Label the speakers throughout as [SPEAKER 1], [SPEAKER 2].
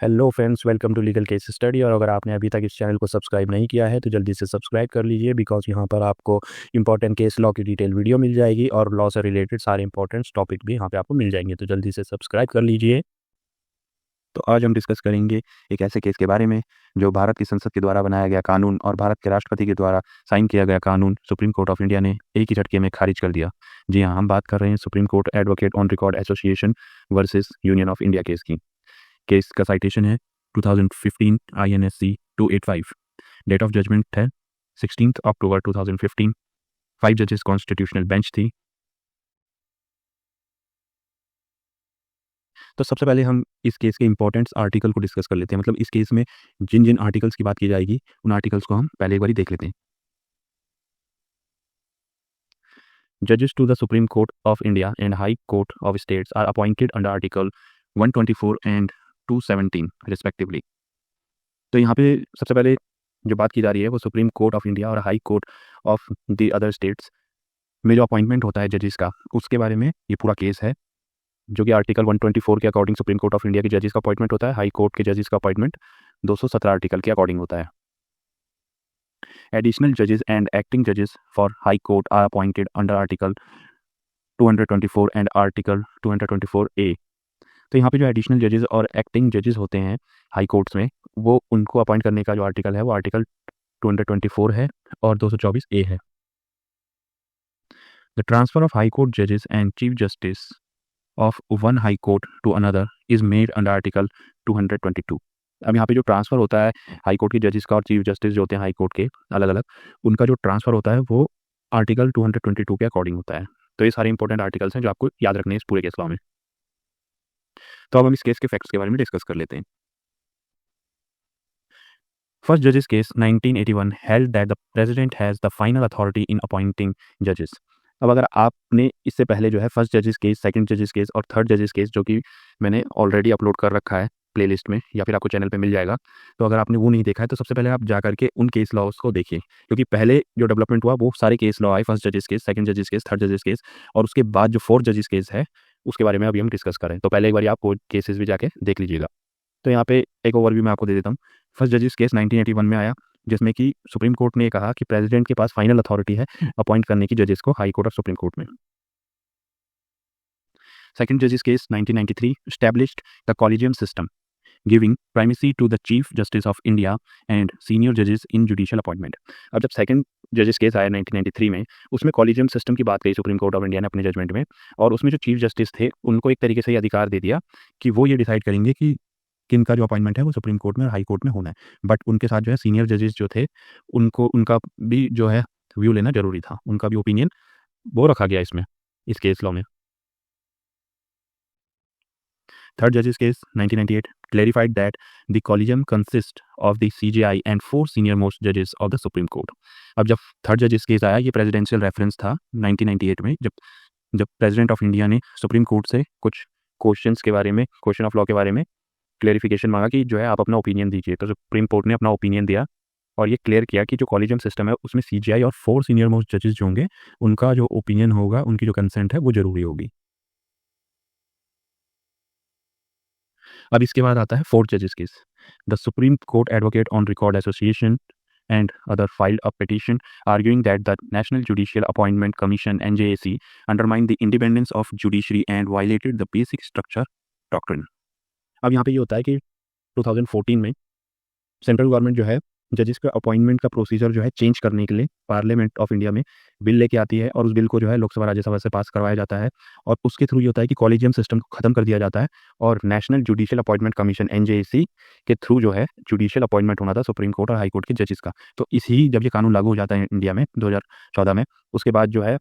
[SPEAKER 1] Hello friends, welcome to legal case study. और अगर आपने अभी तक इस चैनल को सब्सक्राइब नहीं किया है तो जल्दी से सब्सक्राइब कर लीजिए, बिकॉज यहाँ पर आपको इंपॉर्टेंट केस लॉ की डिटेल वीडियो मिल जाएगी और लॉ से रिलेटेड सारे इंपॉर्टेंट टॉपिक भी यहाँ पे आपको मिल जाएंगे। तो जल्दी से सब्सक्राइब कर लीजिए। तो आज हम डिस्कस करेंगे एक ऐसे केस के बारे में जो भारत की संसद के द्वारा बनाया गया कानून और भारत के राष्ट्रपति के द्वारा साइन किया गया कानून सुप्रीम कोर्ट ऑफ इंडिया ने एक ही झटके में खारिज कर दिया। जी हाँ, हम बात कर रहे हैं supreme court advocate on record association versus union of India case की। केस का साइटेशन है 2015 INSC 285। डेट ऑफ जजमेंट है 16 अक्टूबर 2015। 5 जजेस कॉन्स्टिट्यूशनल बेंच थी। तो सबसे पहले हम इस केस के इंपॉर्टेंट आर्टिकल को डिस्कस कर लेते हैं। मतलब इस केस में जिन जिन आर्टिकल्स की बात की जाएगी उन आर्टिकल्स को हम पहले एक बार देख लेते हैं। जजेस to the supreme court of India and high court of states are appointed under article 124 and 217 respectively. तो यहाँ पे सबसे पहले जो बात की जा रही है वो सुप्रीम कोर्ट ऑफ इंडिया और high court of the other states में जो अपॉइंटमेंट होता है जजेस का, उसके बारे में ये पूरा केस है, जो कि आर्टिकल 124 के according supreme court of India के जजेस का अपॉइंटमेंट होता है। हाई कोर्ट के जजेस का अपॉइंटमेंट 217 आर्टिकल के अकॉर्डिंग होता है। एडिशनल जजेस एंड एक्टिंग जजेस for high court are appointed under article 224 and article 224A। तो यहाँ पे जो एडिशनल जजेस और एक्टिंग जजेस होते हैं हाई कोर्ट्स में, वो उनको अपॉइंट करने का जो आर्टिकल है वो आर्टिकल 224 है और 224A है। The transfer of high court जजेस and chief justice of one high court to another is made under article 222। अब यहाँ पे जो ट्रांसफ़र होता है हाई कोर्ट के जजेस का और चीफ जस्टिस जो होते हैं हाई कोर्ट के अलग अलग, उनका जो ट्रांसफ़र होता है वो आर्टिकल 222 के अकॉर्डिंग होता है। तो ये सारे इंपॉर्टेंट आर्टिकल्स हैं जो आपको याद रखने हैं इस पूरे केस लॉ में। तो अब हम इस केस के फैक्ट्स के बारे में डिस्कस कर लेते हैं। फर्स्ट जजेस case 1981 held that the president has the final authority in appointing जजेस। अब अगर आपने इससे पहले जो है फर्स्ट जजेस केस, सेकंड जजेस केस और थर्ड जजेस केस, जो कि मैंने ऑलरेडी अपलोड कर रखा है प्लेलिस्ट में या फिर आपको चैनल पे मिल जाएगा, तो अगर आपने वो नहीं देखा है तो सबसे पहले आप जा करके उन केस लॉज को देखिए, क्योंकि पहले जो डेवलपमेंट हुआ वो सारे केस लॉ आए, फर्स्ट जजेस केस, सेकंड जजेस केस, थर्ड जजेस केस, और उसके बाद जो फोर्थ जजेस केस है उसके बारे में अभी हम डिस्कस करें। तो पहले एक बार आप कोर्ट केसेस भी जाके देख लीजिएगा। तो यहाँ पे एक ओवरव्यू मैं आपको दे देता हूँ। फर्स्ट जजेस केस 1981 में आया, जिसमें कि सुप्रीम कोर्ट ने कहा कि प्रेसिडेंट के पास फाइनल अथॉरिटी है अपॉइंट करने की जजेस को हाई कोर्ट और सुप्रीम कोर्ट में। सेकंड जजेस case 1993 established the collegium system giving primacy to the chief justice of India and senior judges in judicial appointment। अब जब सेकंड जजेस केस आया 1993 में, उसमें कॉलेजियम सिस्टम की बात कही सुप्रीम कोर्ट ऑफ इंडिया ने अपने जजमेंट में, और उसमें जो चीफ जस्टिस थे उनको एक तरीके से ये अधिकार दे दिया कि वो ये डिसाइड करेंगे कि किनका जो अपॉइंटमेंट है वो सुप्रीम कोर्ट में और हाई कोर्ट में होना है। बट उनके साथ जो है सीनियर जजेस जो थे उनको उनका भी जो है व्यू लेना जरूरी था, उनका भी ओपिनियन वो रखा गया इसमें, इस केस लॉ में। थर्ड जजेस case 1998 clarified that the collegium consists of the CJI and 4 senior most judges of the Supreme Court। अब जब थर्ड जजेस केस आया, ये प्रेसिडेंशियल रेफरेंस था 1998 में, जब प्रेसिडेंट ऑफ इंडिया ने सुप्रीम कोर्ट से कुछ क्वेश्चंस के बारे में, क्वेश्चन ऑफ लॉ के बारे में क्लेरिफिकेशन मांगा कि जो है आप अपना ओपिनियन दीजिए। तो सुप्रीम कोर्ट ने अपना ओपिनियन दिया और ये क्लियर किया कि जो कॉलेजियम सिस्टम है उसमें CJI और 4 सीनियर मोस्ट जजेस जो होंगे उनका जो ओपिनियन होगा, उनकी जो कंसेंट है वो जरूरी होगी। अब इसके बाद आता है फोर्थ जजेस case. The supreme court advocate on record association and other filed a petition arguing that the National Judicial Appointment Commission NJAC undermined the independence of judiciary and violated the basic structure doctrine। अब यहाँ पे ये होता है कि 2014 में central government जो है जजेस का अपॉइंटमेंट का प्रोसीजर जो है चेंज करने के लिए पार्लियामेंट ऑफ इंडिया में बिल लेके आती है, और उस बिल को जो है लोकसभा राज्यसभा से पास करवाया जाता है, और उसके थ्रू ये होता है कि कॉलेजियम सिस्टम को खत्म कर दिया जाता है और national judicial appointment commission NJAC के थ्रू जो है जुडिशियल अपॉइंटमेंट होना था सुप्रीम कोर्ट और हाई कोर्ट के जजेस का। तो इसी जब ये कानून लागू हो जाता है इंडिया में 2014 में, उसके बाद जो है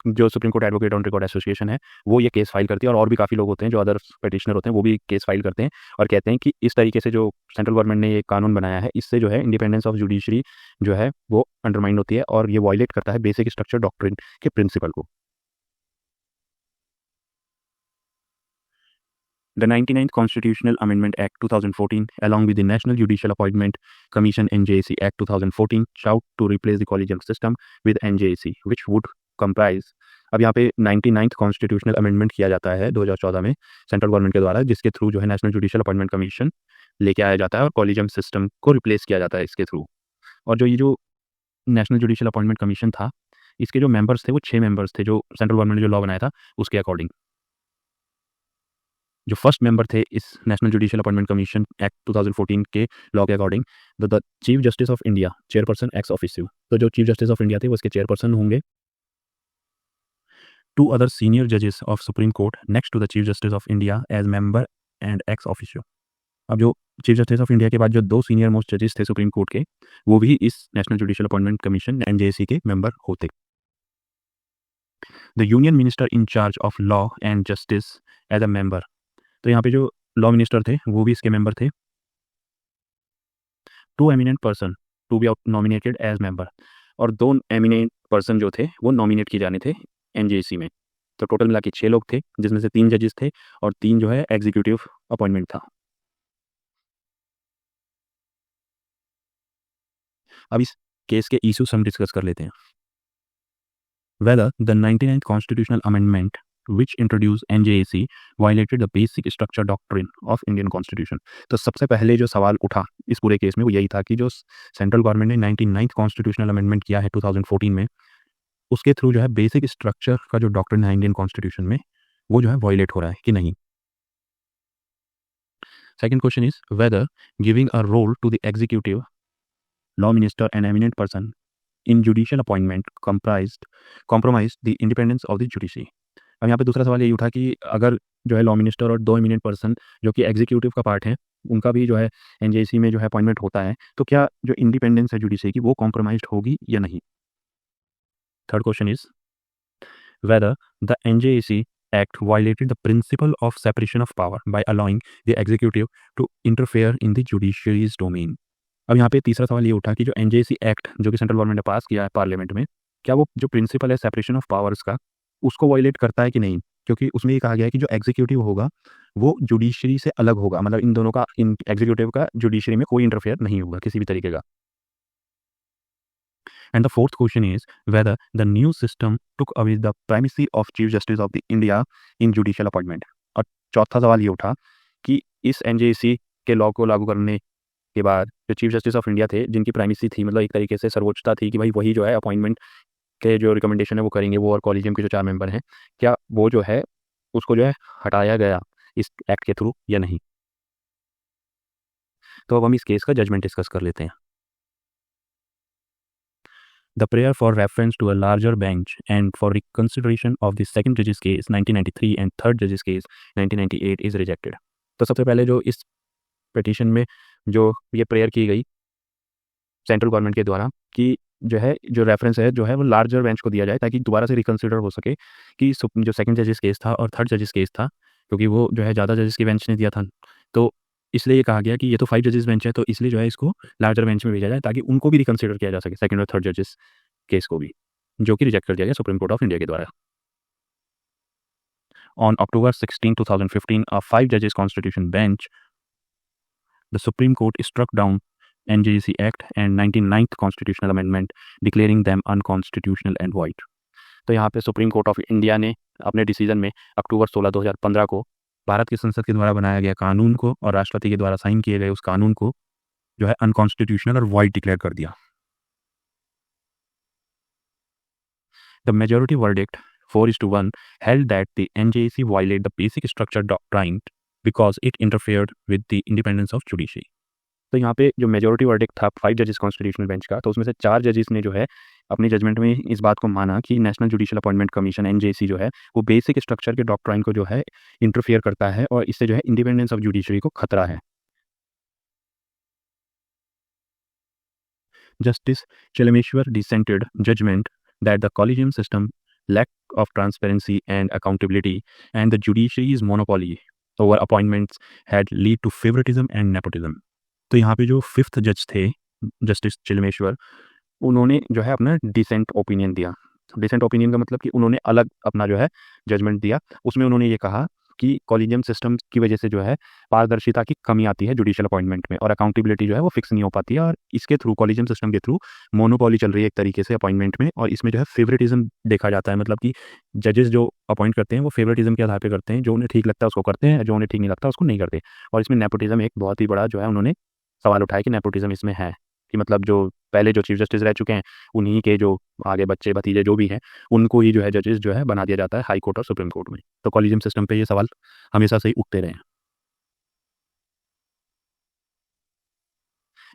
[SPEAKER 1] जो supreme court advocate on record association है वो ये केस फाइल करती है, और भी काफ़ी लोग होते हैं जो अदर पिटिशनर होते हैं वो भी केस फाइल करते हैं और कहते हैं कि इस तरीके से जो सेंट्रल गवर्नमेंट ने ये कानून बनाया है इससे जो है इंडिपेंडेंस ऑफ जुडिशरी जो है वो अंडरमाइन होती है और ये वायलेट करता है बेसिक स्ट्रक्चर डॉक्ट्रिन के प्रिंसिपल को। The 99th Constitutional Amendment Act 2014, along with the National Judicial Appointment Commission NJAC Act 2014, sought to replace the collegium system with NJAC, which would comprise। अब यहाँ पे 99th कॉन्स्टिट्यूशनल अमेंडमेंट किया जाता है 2014 में central government के द्वारा, जिसके थ्रू जो है नेशनल जुडिशियल अपॉइंटमेंट कमीशन लेके आया जाता है और कॉलेजियम सिस्टम को रिप्लेस किया जाता है इसके थ्रू। और जो ये जो नेशनल जुडिशियल अपॉइंटमेंट कमीशन था, इसके जो मेंबर्स थे वो 6 मेंबर्स थे, जो सेंट्रल गवर्नमेंट ने जो लॉ बनाया था उसके अकॉर्डिंग। जो फर्स्ट मेंबर थे इस national judicial appointment commission act 2014 के लॉ के according, the chief justice of India, chairperson ex officio. तो जो चीफ जस्टिस ऑफ इंडिया थे वो इसके चेयरपर्सन होंगे। 2 other senior judges of Supreme Court next to the Chief Justice of India as member and ex officio। अब जो chief justice of India के बाद जो 2 सीनियर मोस्ट जजेस थे सुप्रीम कोर्ट के, वो भी इस national judicial appointment commission NJC के मेंबर होते। The union minister in charge of law and justice as a member. तो यहाँ पे जो लॉ मिनिस्टर थे वो भी इसके मेंबर थे। 2 eminent person to be nominated as member. और 2 एमिनेंट पर्सन जो थे वो नॉमिनेट किए जाने थे एनजेसी में। तो टोटल मिला के 6 लोग थे, जिसमें से 3 जजेस थे और 3 जो है एग्जीक्यूटिव अपॉइंटमेंट था। अब इस केस के इश्यूज हम डिस्कस कर लेते हैं। Whether the 99th constitutional amendment which introduced NJAC violated the basic structure doctrine of Indian Constitution। तो सबसे पहले जो सवाल उठा इस पूरे केस में वो यही था कि जो सेंट्रल गवर्नमेंट ने 99th कॉन्स्टिट्यूशनल अमेंडमेंट किया है 2014 में, उसके थ्रू जो है बेसिक स्ट्रक्चर का जो डॉक्ट्रिन है इंडियन कॉन्स्टिट्यूशन में वो जो है वायलेट हो रहा है कि नहीं। Second question is whether giving a role to the executive, law minister and eminent person in judicial appointment compromised the independence of the judiciary. अब यहाँ पे दूसरा सवाल यही उठा कि अगर जो है लॉ मिनिस्टर और 2 एमिनेंट पर्सन जो कि एग्जीक्यूटिव का पार्ट है, उनका भी जो है एनजेसी में जो है अपॉइंटमेंट होता है, तो क्या जो इंडिपेंडेंस है जुडिशरी की वो कॉम्प्रोमाइज्ड होगी या नहीं। Third question is whether the NJC Act violated the principle of separation of power by allowing the executive to interfere in the judiciary's domain। अब यहाँ पे तीसरा सवाल ये उठा कि जो एनजेसी एक्ट जो कि सेंट्रल गवर्नमेंट ने पास किया है पार्लियामेंट में, क्या वो जो प्रिंसिपल है सेपरेशन ऑफ पावर्स का उसको वायलेट करता है कि नहीं। क्योंकि उसमें ये कहा गया है कि जो एग्जीक्यूटिव होगा वो जुडिशरी से अलग होगा, मतलब इन दोनों का, इन एग्जीक्यूटिव का जुडिशरी में कोई इंटरफेयर नहीं होगा किसी भी तरीके का। And the fourth question is whether the new system took away the primacy of Chief Justice of the India in judicial appointment। और चौथा सवाल ये उठा कि इस एनजेसी के लॉ को लागू करने के बाद जो चीफ जस्टिस ऑफ इंडिया थे, जिनकी प्राइमेसी थी, मतलब एक तरीके से सर्वोच्चता थी कि भाई वही जो है अपॉइंटमेंट के जो रिकमेंडेशन है वो करेंगे, वो और कॉलेजियम के जो 4 मेंबर हैं, क्या वो जो है उसको जो है हटाया गया इस एक्ट के थ्रू या नहीं। तो अब हम इस केस का जजमेंट डिस्कस कर लेते हैं। The prayer for reference to a larger bench and for reconsideration of the second judge's case 1993 and third judge's case 1998 is rejected। तो सबसे पहले जो इस पिटीशन में जो ये प्रेयर की गई सेंट्रल गवर्नमेंट के द्वारा कि जो है जो रेफरेंस है जो है वो लार्जर बेंच को दिया जाए ताकि दोबारा से रिकंसिडर हो सके कि जो सेकंड जजेस केस था और थर्ड जजेस केस था, क्योंकि वो जो है ज़्यादा जजेस की बेंच ने दिया था, तो इसलिए ये कहा गया कि ये तो 5 जजेस बेंच है, तो इसलिए जो है इसको लार्जर बेंच में भेजा जाए ताकि उनको भी रिकंसिडर किया जा सके सेकंड और थर्ड जजेस केस को भी, जो कि रिजेक्ट कर दिया गया सुप्रीम कोर्ट ऑफ इंडिया के द्वारा। On October 16, 2015 a 5 judges constitution bench the Supreme Court struck down NJC Act and 99th constitutional amendment declaring them unconstitutional and void। तो यहाँ पे सुप्रीम कोर्ट ऑफ इंडिया ने अपने डिसीजन में अक्टूबर 16, 2015 को भारत की संसद के द्वारा बनाया गया कानून को और राष्ट्रपति के द्वारा साइन किए गए उस कानून को जो है अनकॉन्स्टिट्यूशनल और वॉइड डिक्लेयर कर दिया। The majority verdict 4:1 held that the NJC violated the basic structure doctrine because it interfered with the independence of judiciary। तो यहाँ पे जो मेजॉरिटी वर्डिक्ट था 5 जजेस कॉन्स्टिट्यूशनल बेंच का, तो उसमें से 4 जजेस ने जो है अपनी जजमेंट में इस बात को माना कि national judicial appointment commission NJC जो है वो बेसिक स्ट्रक्चर के डॉक्ट्राइन को जो है इंटरफियर करता है और इससे जो है इंडिपेंडेंस ऑफ जुडिशरी को खतरा है। Justice Chelameswar dissented judgement that the collegium system lack of transparency and accountability and the judiciary's monopoly over appointments had lead to favoritism and nepotism। तो यहाँ पे जो 5th जज थे जस्टिस चिलमेश्वर, उन्होंने जो है अपना डिसेंट ओपिनियन दिया। डिसेंट ओपिनियन का मतलब कि उन्होंने अलग अपना जो है जजमेंट दिया। उसमें उन्होंने ये कहा कि कॉलेजियम सिस्टम की वजह से जो है पारदर्शिता की कमी आती है जुडिशियल अपॉइंटमेंट में, और अकाउंटेबिलिटी जो है वो फिक्स नहीं हो पाती है, और इसके थ्रू कॉलेजियम सिस्टम के थ्रू मोनोपॉली चल रही है एक तरीके से अपॉइंटमेंट में, और इसमें जो है फेवरेटिज्म देखा जाता है। मतलब कि जजेस जो अपॉइंट करते हैं वो फेवरेटिज्म के आधार पर करते हैं, जो उन्हें ठीक लगता है उसको करते हैं, जो उन्हें ठीक नहीं लगता उसको नहीं करते। और इसमें नेपोटिज्म एक बहुत ही बड़ा जो है उन्होंने सवाल उठाया कि नेपोटिज्म इसमें है, कि मतलब जो पहले जो चीफ जस्टिस रह चुके हैं उन्हीं के जो आगे बच्चे भतीजे जो भी हैं उनको ही जो है जजेस जो है बना दिया जाता है हाई कोर्ट और सुप्रीम कोर्ट में। तो कॉलेजियम सिस्टम पे ये सवाल हमेशा से ही उठते रहे हैं।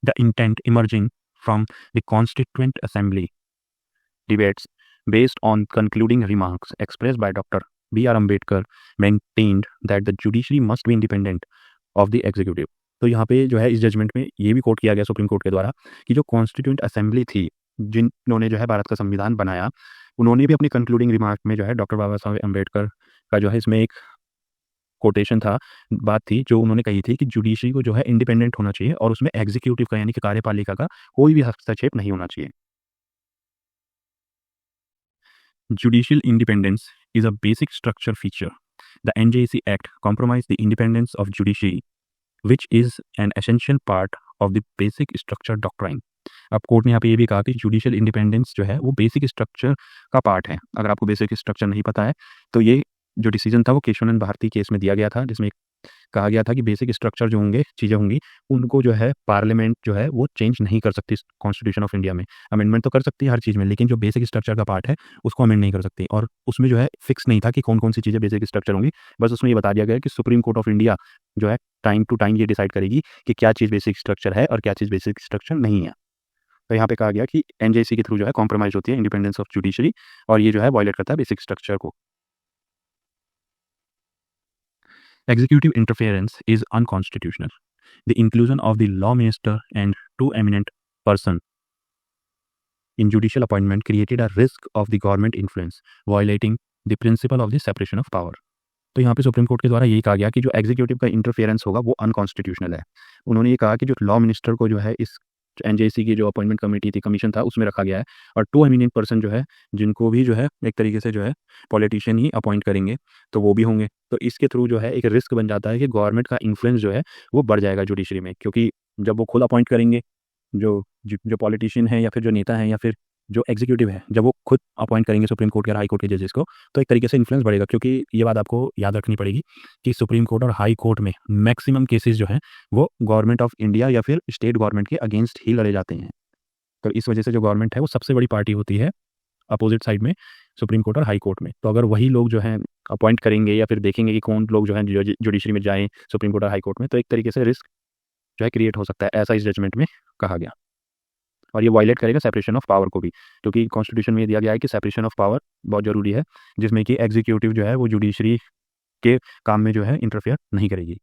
[SPEAKER 1] The intent emerging from the constituent assembly debates based on concluding remarks expressed by Dr. B.R. Ambedkar maintained that the judiciary must be independent of the executive। तो यहाँ पे जो है इस जजमेंट में ये भी कोट किया गया सुप्रीम कोर्ट के द्वारा कि जो कॉन्स्टिट्यूएंट असेंबली थी जिन्होंने जो है भारत का संविधान बनाया, उन्होंने भी अपनी कंक्लूडिंग रिमार्क में जो है डॉक्टर बाबा साहब अम्बेडकर का जो है इसमें एक कोटेशन था, बात थी जो उन्होंने कही थी कि जुडिशरी को जो है इंडिपेंडेंट होना चाहिए और उसमें एग्जीक्यूटिव का यानी कि कार्यपालिका का कोई भी हस्तक्षेप नहीं होना चाहिए। Judicial independence is a basic structure feature. The NJC Act compromised the independence of judiciary, which is an essential part of the basic structure doctrine। अब कोर्ट ने यहाँ पे ये भी कहा कि जुडिशियल इंडिपेंडेंस जो है वो बेसिक स्ट्रक्चर का पार्ट है। अगर आपको बेसिक स्ट्रक्चर नहीं पता है तो ये जो डिसीजन था वो केशवानंद भारती केस में दिया गया था, जिसमें कहा गया था कि बेसिक स्ट्रक्चर जो होंगे चीज़ें होंगी उनको जो है पार्लियामेंट जो है वो चेंज नहीं कर सकती। कॉन्स्टिट्यूशन ऑफ इंडिया में अमेंडमेंट तो कर सकती है हर चीज़ में, लेकिन जो बेसिक स्ट्रक्चर का पार्ट है उसको अमेंड नहीं कर सकती। और उसमें जो है फिक्स नहीं था कि कौन कौन सी चीज़ें बेसिक स्ट्रक्चर होंगी, बस उसमें ये बता दिया गया कि सुप्रीम कोर्ट ऑफ इंडिया जो है टाइम टू टाइम ये डिसाइड करेगी कि क्या चीज़ बेसिक स्ट्रक्चर है और क्या चीज़ बेसिक स्ट्रक्चर नहीं है। तो यहाँ पे कहा गया कि एनजेसी के थ्रू जो है कॉम्प्रोमाइज होती है इंडिपेंडेंस ऑफ जुडिशरी, और ये जो है वायलेट करता है बेसिक स्ट्रक्चर को। Executive interference is unconstitutional. The inclusion of the law minister and two eminent person in judicial appointment created a risk of the government influence, violating the principle of the separation of power। तो यहाँ पे supreme court के द्वारा यही कहा गया कि जो एग्जीक्यूटिव का इंटरफेरेंस होगा वो अनकॉन्स्टिट्यूशनल है। उन्होंने ये कहा कि जो लॉ मिनिस्टर को जो है इस एनजेसी की जो अपॉइंटमेंट कमेटी थी, कमीशन था, उसमें रखा गया है, और टू एमिनेंट पर्सन जो है जिनको भी जो है एक तरीके से जो है पॉलिटिशियन ही अपॉइंट करेंगे तो वो भी होंगे। तो इसके थ्रू जो है एक रिस्क बन जाता है कि गवर्नमेंट का इन्फ्लुएंस जो है वो बढ़ जाएगा जुडिशरी में, क्योंकि जब वो खुद अपॉइंट करेंगे जो पॉलिटिशियन है या फिर जो नेता है या फिर जो एग्जीक्यूटिव है, जब वो खुद अपॉइंट करेंगे सुप्रीम कोर्ट या हाई कोर्ट के जजेस को, तो एक तरीके से इन्फ्लुएंस बढ़ेगा। क्योंकि ये बात आपको याद रखनी पड़ेगी कि सुप्रीम कोर्ट और हाई कोर्ट में मैक्सिमम केसेस जो हैं वो गवर्नमेंट ऑफ इंडिया या फिर स्टेट गवर्नमेंट के अगेंस्ट ही लड़े जाते हैं। तो इस वजह से जो गवर्नमेंट है वो सबसे बड़ी पार्टी होती है अपोजिट साइड में, सुप्रीम कोर्ट और हाई कोर्ट में। तो अगर वही लोग जो हैं अपॉइंट करेंगे या फिर देखेंगे कि कौन लोग जो हैं जुडिशरी में जाएँ सुप्रीम कोर्ट और हाई कोर्ट में, तो एक तरीके से रिस्क जो है क्रिएट हो सकता है, ऐसा इस जजमेंट में कहा गया। और ये वायलेट करेगा सेपरेशन ऑफ पावर को भी, क्योंकि कॉन्स्टिट्यूशन में दिया गया है कि सेपरेशन ऑफ पावर बहुत ज़रूरी है, जिसमें कि एग्जीक्यूटिव जो है वो जुडिशरी के काम में जो है इंटरफेयर नहीं करेगी।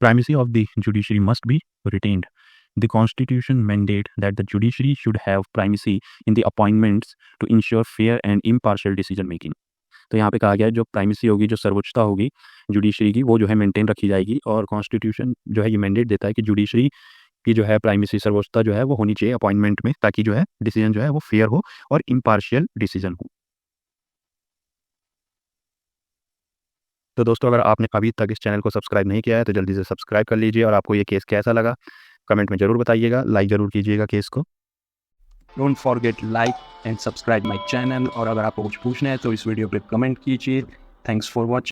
[SPEAKER 1] Primacy of the judiciary must be retained. The Constitution mandate that the judiciary should have primacy in the appointments to ensure fair and impartial decision making। तो यहाँ पे कहा गया है जो प्राइमेसी होगी, जो सर्वोच्चता होगी जुडिशरी की, वो जो है मेंटेन रखी जाएगी, और कॉन्स्टिट्यूशन जो है ये मैंडेट देता है कि जुडिशरी की जो है प्राइमेसी सर्वोच्चता जो है वो होनी चाहिए अपॉइंटमेंट में, ताकि जो है डिसीजन जो है वो फेयर हो और इम्पार्शियल डिसीजन हो। तो दोस्तों अगर आपने अभी तक इस चैनल को सब्सक्राइब नहीं किया है तो जल्दी से सब्सक्राइब कर लीजिए, और आपको ये केस कैसा लगा कमेंट में ज़रूर बताइएगा, लाइक ज़रूर कीजिएगा केस को।
[SPEAKER 2] Don't forget like and subscribe my channel, और अगर आपको कुछ पूछना है तो इस वीडियो पे कमेंट कीजिए। Thanks for watching.